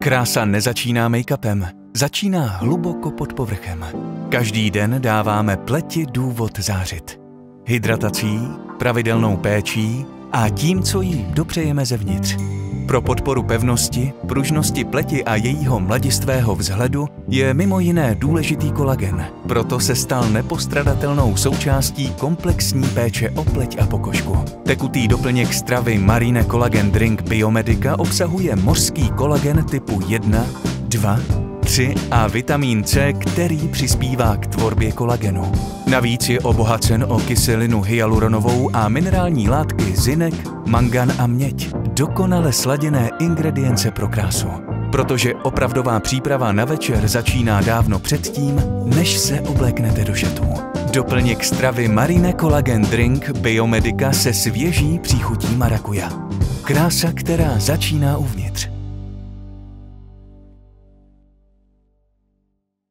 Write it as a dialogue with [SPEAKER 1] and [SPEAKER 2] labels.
[SPEAKER 1] Krása nezačíná make-upem, začíná hluboko pod povrchem. Každý den dáváme pleti důvod zářit. Hydratací, pravidelnou péčí a tím, co jí dopřejeme zevnitř. Pro podporu pevnosti, pružnosti pleti a jejího mladistvého vzhledu je mimo jiné důležitý kolagen. Proto se stal nepostradatelnou součástí komplexní péče o pleť a pokožku. Tekutý doplněk stravy Marine Collagen Drink Biomedica obsahuje mořský kolagen typu 1, 2, 3 a vitamin C, který přispívá k tvorbě kolagenu. Navíc je obohacen o kyselinu hyaluronovou a minerální látky zinek, mangan a měď. Dokonale sladěné ingredience pro krásu. Protože opravdová příprava na večer začíná dávno předtím, než se obléknete do šatů. Doplněk stravy Marine Collagen Drink Biomedica se svěží příchutí marakuja. Krása, která začíná uvnitř.